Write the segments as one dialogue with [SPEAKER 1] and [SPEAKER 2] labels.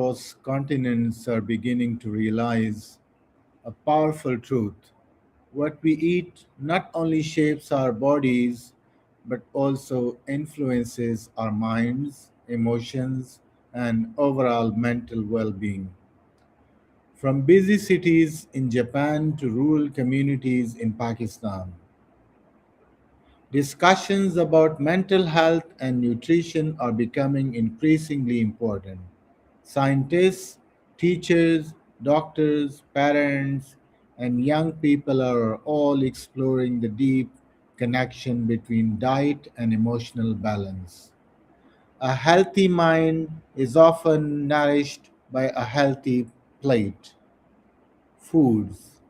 [SPEAKER 1] across continents are beginning to realize a powerful truth. What we eat not only shapes our bodies, but also influences our minds, emotions, and overall mental well being. From busy cities in Japan to rural communities in Pakistan, discussions about mental health and nutrition are becoming increasingly important. Scientists, teachers, doctors, parents, and young people are all exploring the deep connection between diet and emotional balance. A healthy mind is often nourished by a healthy plate. Foods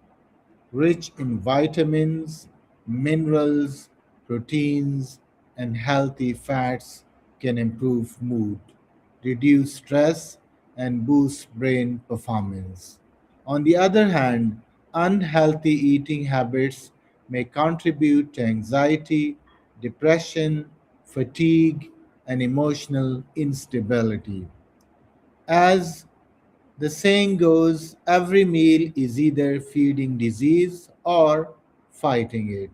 [SPEAKER 1] rich in vitamins, minerals, proteins, and healthy fats can improve mood, reduce stress, and boost brain performance. On the other hand, unhealthy eating habits may contribute to anxiety, depression, fatigue, and emotional instability. As the saying goes, every meal is either feeding disease or fighting it.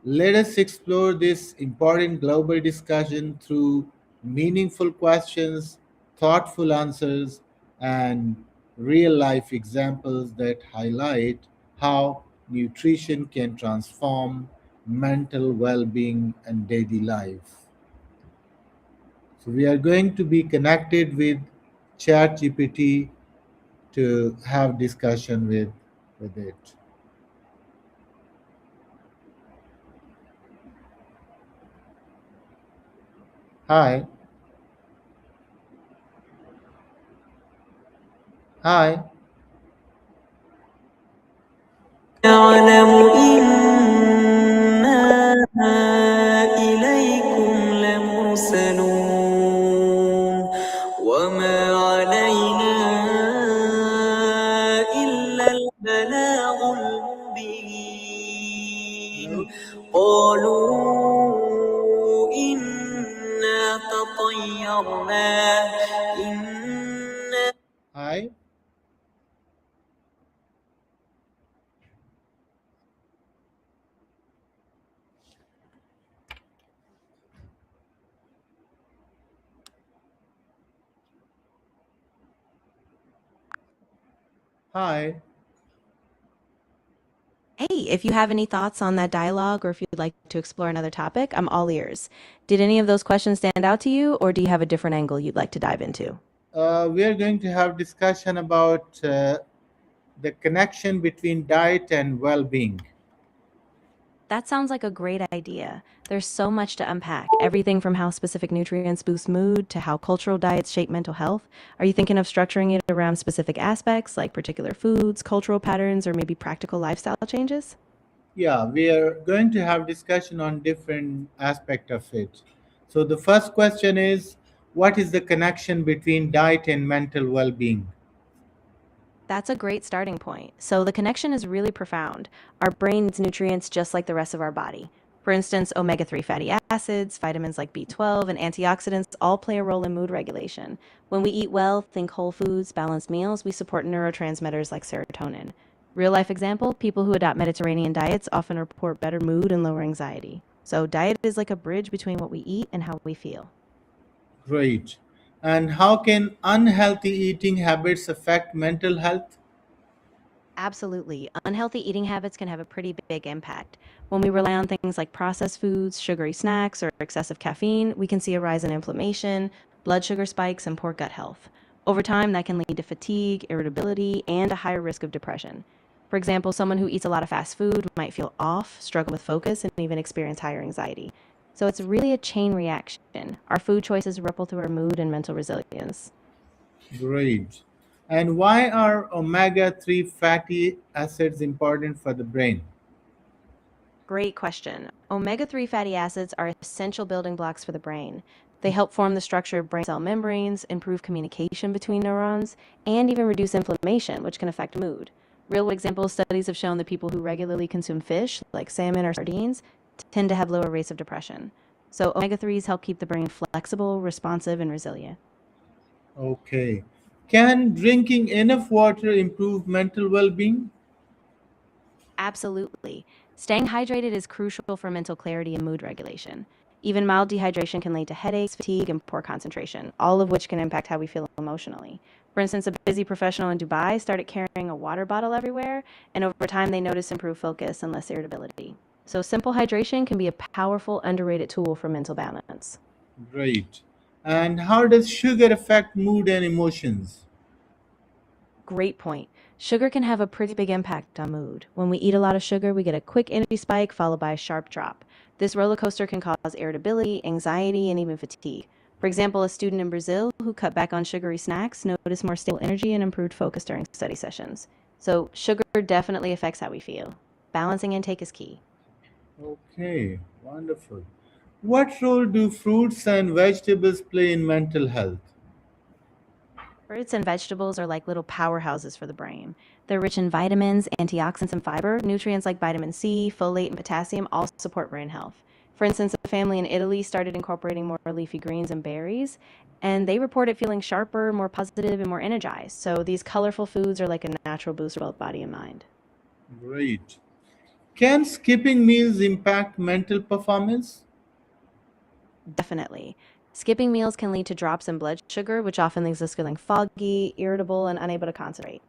[SPEAKER 1] Let us explore this important global discussion through meaningful questions, thoughtful answers, and real life examples that highlight how nutrition can transform mental well being and daily life. So, we are going to be connected with ChatGPT to have discussion with it. Hi, hi,
[SPEAKER 2] يعلم إنا إليكم لمرسلون وما علينا إلا البلاغ المبين قالوا إنا تطيرنا إنا
[SPEAKER 1] hi, hi.
[SPEAKER 3] Hey, if you have any thoughts on that dialogue or if you'd like to explore another topic, I'm all ears. Did any of those questions stand out to you, or do you have a different angle you'd like to dive into?
[SPEAKER 1] We are going to have discussion about the connection between diet and well-being.
[SPEAKER 3] That sounds like a great idea. There's so much to unpack, everything from how specific nutrients boost mood to how cultural diets shape mental health. Are you thinking of structuring it around specific aspects like particular foods, cultural patterns, or maybe practical lifestyle changes?
[SPEAKER 1] Yeah, we are going to have discussion on different aspect of it. So the first question is, what is the connection between diet and mental well-being?
[SPEAKER 3] That's a great starting point. So the connection is really profound. Our brain needs nutrients just like the rest of our body. For instance, omega 3 fatty acids, vitamins like B12, and antioxidants all play a role in mood regulation. When we eat well, think whole foods, balanced meals, we support neurotransmitters like serotonin. Real life example, people who adopt Mediterranean diets often report better mood and lower anxiety. So diet is like a bridge between what we eat and how we feel.
[SPEAKER 1] Great. And how can unhealthy eating habits affect mental health?
[SPEAKER 3] Absolutely. Unhealthy eating habits can have a pretty big impact. When we rely on things like processed foods, sugary snacks, or excessive caffeine, we can see a rise in inflammation, blood sugar spikes, and poor gut health. Over time, that can lead to fatigue, irritability, and a higher risk of depression. For example, someone who eats a lot of fast food might feel off, struggle with focus, and even experience higher anxiety. So it's really a chain reaction. Our food choices ripple through our mood and mental resilience.
[SPEAKER 1] Great. And why are omega 3 fatty acids important for the brain?
[SPEAKER 3] Great question. Omega 3 fatty acids are essential building blocks for the brain. They help form the structure of brain cell membranes, improve communication between neurons, and even reduce inflammation, which can affect mood. Real example studies have shown that people who regularly consume fish, like salmon or sardines, tend to have lower rates of depression. So, omega 3s help keep the brain flexible, responsive, and resilient.
[SPEAKER 1] Okay. Can drinking enough water improve mental well being?
[SPEAKER 3] Absolutely. Staying hydrated is crucial for mental clarity and mood regulation. Even mild dehydration can lead to headaches, fatigue, and poor concentration, all of which can impact how we feel emotionally. For instance, a busy professional in Dubai started carrying a water bottle everywhere, and over time they noticed improved focus and less irritability. So, simple hydration can be a powerful, underrated tool for mental balance.
[SPEAKER 1] Great. And how does sugar affect mood and emotions?
[SPEAKER 3] Great point. Sugar can have a pretty big impact on mood. When we eat a lot of sugar, we get a quick energy spike followed by a sharp drop. This roller coaster can cause irritability, anxiety, and even fatigue. For example, a student in Brazil who cut back on sugary snacks noticed more stable energy and improved focus during study sessions. So, sugar definitely affects how we feel. Balancing intake is key.
[SPEAKER 1] Okay, wonderful. What role do fruits and vegetables play in mental health?
[SPEAKER 3] Fruits and vegetables are like little powerhouses for the brain. They're rich in vitamins, antioxidants, and fiber. Nutrients like vitamin C, folate, and potassium all support brain health. For instance, a family in Italy started incorporating more leafy greens and berries, and they reported feeling sharper, more positive, and more energized. So these colorful foods are like a natural boost for both body and mind.
[SPEAKER 1] Great. Can skipping meals impact mental performance?
[SPEAKER 3] Definitely. Skipping meals can lead to drops in blood sugar, which often leaves us feeling foggy, irritable, and unable to concentrate.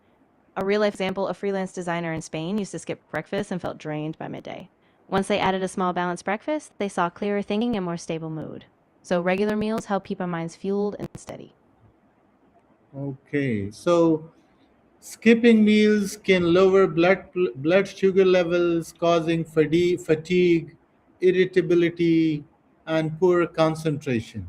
[SPEAKER 3] A real life example, a freelance designer in Spain used to skip breakfast and felt drained by midday. Once they added a small balanced breakfast, they saw clearer thinking and more stable mood. So regular meals help keep our minds fueled and steady.
[SPEAKER 1] Okay, so skipping meals can lower blood sugar levels, causing fatigue, irritability, and poor concentration.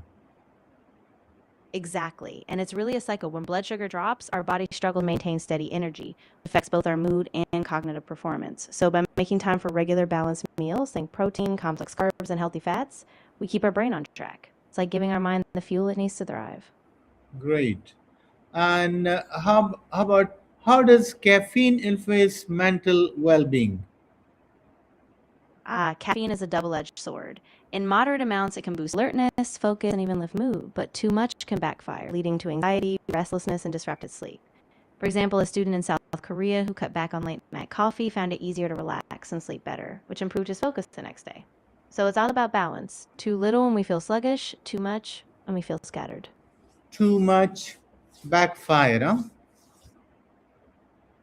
[SPEAKER 3] Exactly. And it's really a cycle. When blood sugar drops, our body struggles to maintain steady energy, which affects both our mood and cognitive performance. So by making time for regular balanced meals, think protein, complex carbs, and healthy fats, we keep our brain on track. It's like giving our mind the fuel it needs to thrive.
[SPEAKER 1] Great. And how about how does caffeine influence mental well-being?
[SPEAKER 3] Caffeine is a double edged sword. In moderate amounts, it can boost alertness, focus, and even lift mood, but too much can backfire, leading to anxiety, restlessness, and disrupted sleep. For example, a student in South Korea who cut back on late night coffee found it easier to relax and sleep better, which improved his focus the next day. So it's all about balance. Too little when we feel sluggish, too much when we feel scattered.
[SPEAKER 1] Too much backfire, huh?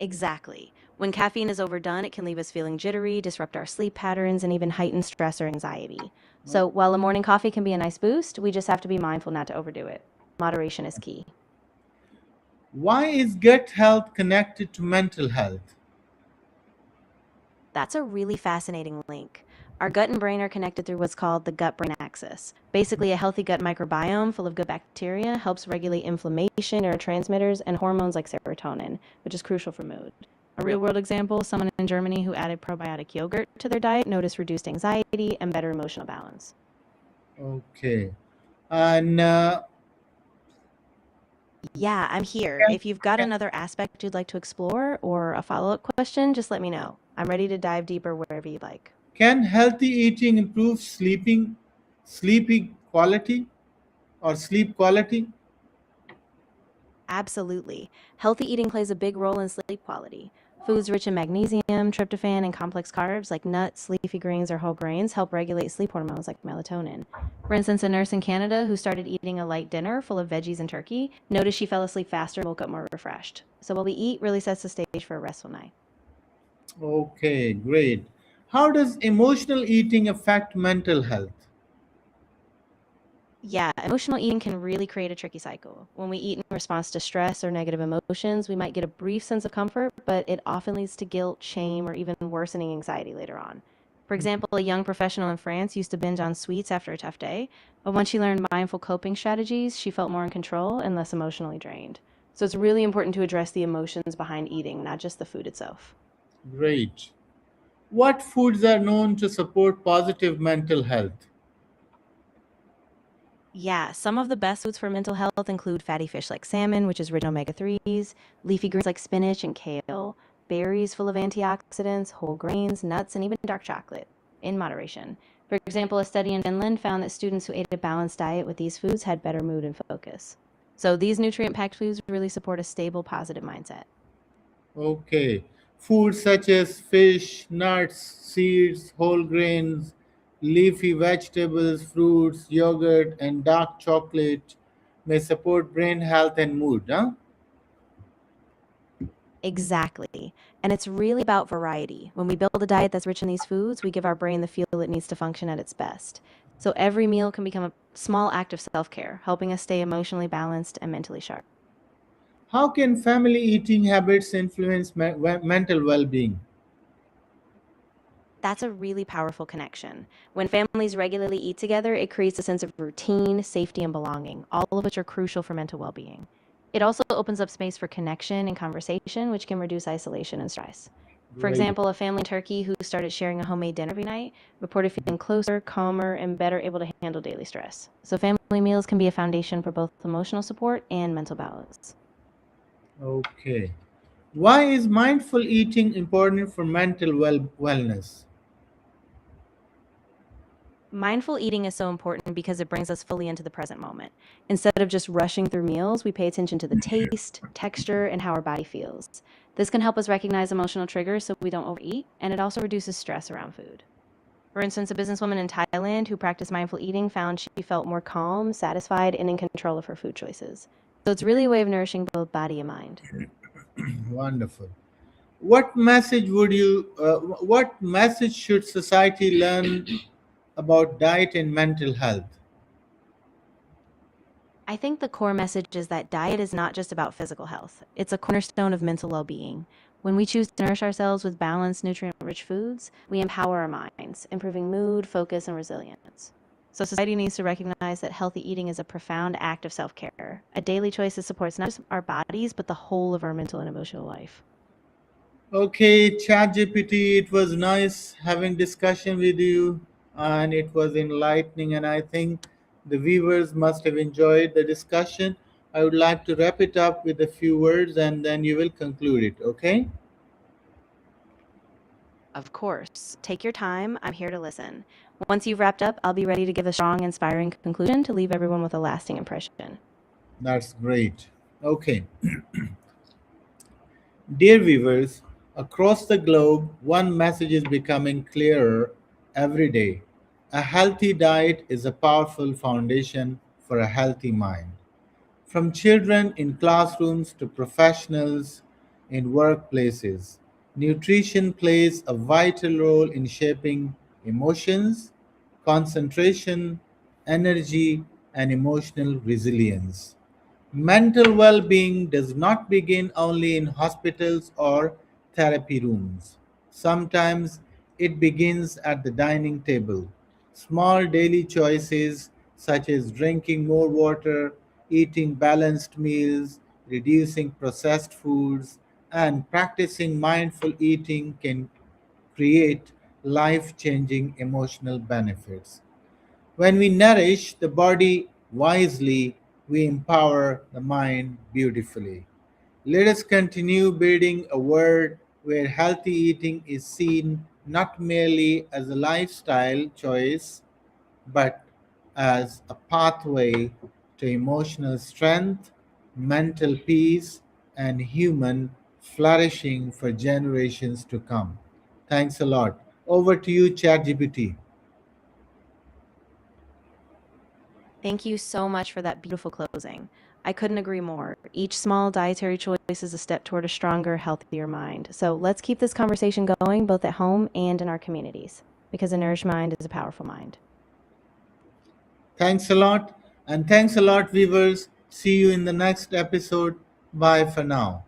[SPEAKER 3] Exactly. When caffeine is overdone, it can leave us feeling jittery, disrupt our sleep patterns, and even heighten stress or anxiety. So while a morning coffee can be a nice boost, we just have to be mindful not to overdo it. Moderation is key.
[SPEAKER 1] Why is gut health connected to mental health?
[SPEAKER 3] That's a really fascinating link. Our gut and brain are connected through what's called the gut brain axis. Basically, a healthy gut microbiome full of good bacteria helps regulate inflammation, neurotransmitters, and hormones like serotonin, which is crucial for mood. A real world example, someone in Germany who added probiotic yogurt to their diet noticed reduced anxiety and better emotional balance.
[SPEAKER 1] Okay. And
[SPEAKER 3] Yeah, I'm here.
[SPEAKER 1] can,
[SPEAKER 3] If you've got
[SPEAKER 1] can
[SPEAKER 3] another aspect you'd like to explore or a follow up question, just let me know. I'm ready to dive deeper wherever you'd like.
[SPEAKER 1] can healthy eating improve sleepy quality or sleep quality?
[SPEAKER 3] Absolutely. Healthy eating plays a big role in sleep quality. Foods rich in magnesium, tryptophan, and complex carbs like nuts, leafy greens, or whole grains help regulate sleep hormones like melatonin. For instance, a nurse in Canada who started eating a light dinner full of veggies and turkey noticed she fell asleep faster and woke up more refreshed. So, what we eat really sets the stage for a restful night.
[SPEAKER 1] Okay, great. How does emotional eating affect mental health?
[SPEAKER 3] Yeah, emotional eating can really create a tricky cycle. When we eat in response to stress or negative emotions, we might get a brief sense of comfort, but it often leads to guilt, shame, or even worsening anxiety later on. For example, a young professional in France used to binge on sweets after a tough day, but once she learned mindful coping strategies, she felt more in control and less emotionally drained. So it's really important to address the emotions behind eating, not just the food itself.
[SPEAKER 1] Great. What foods are known to support positive mental health?
[SPEAKER 3] Yeah, some of the best foods for mental health include fatty fish like salmon, which is rich in omega 3s, leafy greens like spinach and kale, berries full of antioxidants, whole grains, nuts, and even dark chocolate, in moderation. For example, a study in Finland found that students who ate a balanced diet with these foods had better mood and focus. So these nutrient packed foods really support a stable, positive mindset.
[SPEAKER 1] Okay. Foods such as fish, nuts, seeds, whole grains, leafy vegetables, fruits, yogurt, and dark chocolate may support brain health and mood. Huh?
[SPEAKER 3] Exactly. And it's really about variety. When we build a diet that's rich in these foods, we give our brain the fuel it needs to function at its best. So every meal can become a small act of self care, helping us stay emotionally balanced and mentally sharp.
[SPEAKER 1] How can family eating habits influence mental well being?
[SPEAKER 3] That's a really powerful connection. When families regularly eat together, it creates a sense of routine, safety, and belonging, all of which are crucial for mental well being. It also opens up space for connection and conversation, which can reduce isolation and stress. For
[SPEAKER 1] Great.
[SPEAKER 3] example, a family in Turkey who started sharing a homemade dinner every night reported feeling closer, calmer, and better able to handle daily stress. So, family meals can be a foundation for both emotional support and mental balance.
[SPEAKER 1] Okay. Why is mindful eating important for mental wellness?
[SPEAKER 3] Mindful eating is so important because it brings us fully into the present moment. Instead of just rushing through meals, we pay attention to the taste, texture, and how our body feels. This can help us recognize emotional triggers so we don't overeat, and it also reduces stress around food. For instance, a businesswoman in Thailand who practiced mindful eating found she felt more calm, satisfied, and in control of her food choices. So it's really a way of nourishing both body and mind.
[SPEAKER 1] Wonderful. What message should society learn about diet and mental health?
[SPEAKER 3] I think the core message is that diet is not just about physical health. It's a cornerstone of mental well being. When we choose to nourish ourselves with balanced, nutrient rich foods, we empower our minds, improving mood, focus, and resilience. So, society needs to recognize that healthy eating is a profound act of self care, a daily choice that supports not just our bodies, but the whole of our mental and emotional life.
[SPEAKER 1] Okay, ChatGPT, it was nice having discussion with you and it was enlightening and I think the viewers must have enjoyed the discussion. I would like to wrap it up with a few words and then you will conclude it, okay?
[SPEAKER 3] Of course, take your time. I'm here to listen. Once you've wrapped up, I'll be ready to give a strong, inspiring conclusion to leave everyone with a lasting impression.
[SPEAKER 1] That's great. Okay. Dear viewers, across the globe, one message is becoming clearer every day. A healthy diet is a powerful foundation for a healthy mind. From children in classrooms to professionals in workplaces, nutrition plays a vital role in shaping emotions, concentration, energy, and emotional resilience. Mental well being does not begin only in hospitals or therapy rooms. Sometimes it begins at the dining table. Small daily choices such as drinking more water, eating balanced meals, reducing processed foods, and practicing mindful eating can create life changing emotional benefits. When we nourish the body wisely, we empower the mind beautifully. Let us continue building a world where healthy eating is seen not merely as a lifestyle choice, but as a pathway to emotional strength, mental peace, and human flourishing for generations to come. Thanks a lot. Over to you, ChatGPT.
[SPEAKER 3] Thank you so much for that beautiful closing. I couldn't agree more. Each small dietary choice is a step toward a stronger, healthier mind. So let's keep this conversation going both at home and in our communities because a nourished mind is a powerful mind.
[SPEAKER 1] Thanks a lot. And thanks a lot, viewers. See you in the next episode. Bye for now.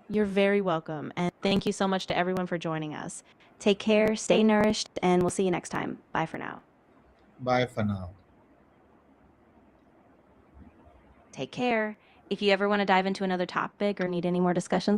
[SPEAKER 3] You're very welcome. And thank you so much to everyone for joining us. Take care, stay nourished, and we'll see you next time. Bye for now.
[SPEAKER 1] Bye for now.
[SPEAKER 3] Take care. If you ever want to dive into another topic or need any more discussions